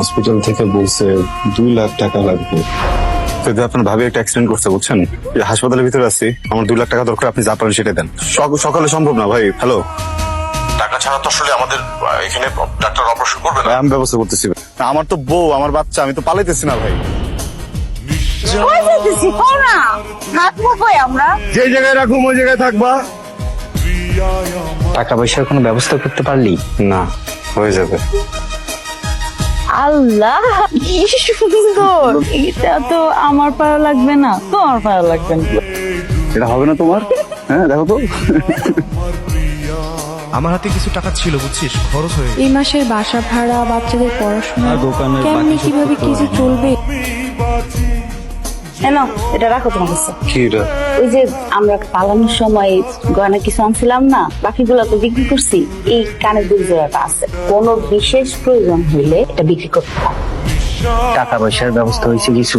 Hospital থেকে বলছে 2 লাখ টাকা লাগবে। যদি আপনার ভাবি একটা অ্যাক্সিডেন্ট করছে বুঝছেন, হাসপাতালের ভিতরে আছি, আমার 2 লাখ টাকা দরকার, আপনি যা পারেন সেটা দেন। সকালে সম্ভব না ভাই। হ্যালো, টাকা ছাড়া তো আসলে আমাদের এখানে ডাক্তার অপারেশন করবে না। আমি ব্যবস্থা করতেছি। আমার তো বউ, আমার বাচ্চা, আমি তো পালাইতেছি না ভাই। আমরা যে জায়গায় রাখুম ওই জায়গায় থাকবা। টাকা পয়সার কোনো ব্যবস্থা করতে পারলি? না, হয়ে যাবে। আল্লাহ কি সুন্দর, এটা তো আমার পায়ে লাগবে না, তোমার পায়ে লাগবে না। এটা হবে না তোমার? হ্যাঁ দেখো তো। আমার হাতে কিছু টাকা ছিল বুঝছিস, খরচ হয়ে এই মাসের বাসা ভাড়া, বাচ্চাদের পড়াশোনা, দোকানের কেমনি কিভাবে কি যে চলবে। না এটা রাখো তোমার কাছে। কি এটা? ওই যে আমরা পালানোর সময় গয়না কিছু আনছিলাম না, বাকিগুলো তো বিক্রি করছি, এই কানের দুল জোড়াটা আছে, কোনো বিশেষ প্রয়োজন হইলে এটা বিক্রি করতে হবে। টাকা পয়সার ব্যবস্থা হয়েছে কিছু?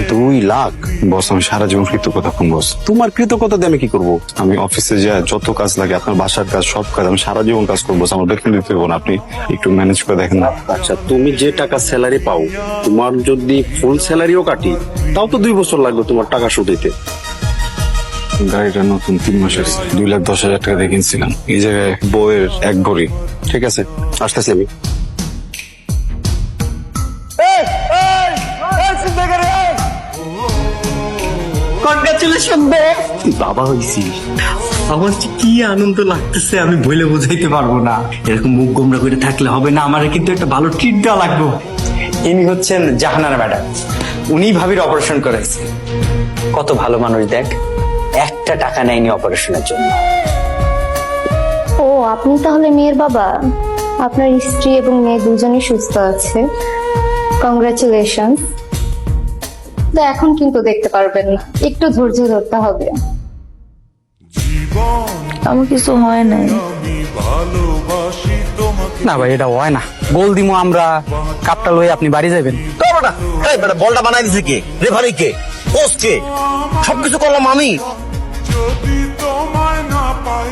2 লাখ? বস, আমি সারা জীবন কৃতজ্ঞতা কোন বস। তোমার কৃতজ্ঞতা দিয়ে আমি কি করবো? আমি অফিসে যাই, যত কাজ লাগে, আপনার বাসার কাজ, সব কাজ আমি সারা জীবন কাজ করবো। আমার বেতন দিতে হবে না, আপনি একটু ম্যানেজ করে দেখেন না। আচ্ছা, তুমি যে টাকা স্যালারি পাও, তোমার যদি ফুল স্যালারিও কাটি, তাও তো 2 বছর লাগবে তোমার টাকা শোধ দিতে। গাড়িটা নতুন, 3 মাসের, 2,10,000 টাকা দিয়ে কিনছিলাম। এই জায়গায় বউয়ের 1 ভরি। ঠিক আছে, আসতেছি আমি। কনগ্রাচুলেশন বাবা হইছিস। আমার যে কি আনন্দ লাগতেছে আমি বলে বোঝাইতে পারবো না। এরকম মুখ গোমরা করে থাকলে হবে না, আমার কিন্তু একটা ভালো ট্রিট দেওয়া লাগবে। ইনি হচ্ছেন জাহানারা ম্যাডাম, উনি ভাবির অপারেশন করেছে। কত ভালো মানুষ দেখ, একটা টাকা নেয়নি অপারেশনের জন্য। ও, আপনি তাহলে মেয়ের বাবা? আপনার স্ত্রী এবং মেয়ে দুজনই সুস্থ আছে, কংগ্রাচুলেশন। তো এখন কিন্তু দেখতে পারবেন না, একটু ধৈর্য ধরতে হবে। আমার কিছু হয় নাই। না ভাই, এটা হয় না। গোল দিমু আমরা, কাপটা লই আপনি বাড়ি যাবেন। বলটা বানাই দিছে কে? রেফারি কে? কোচ কে? সবকিছু করলাম আমি। যদি তোমায় না পাই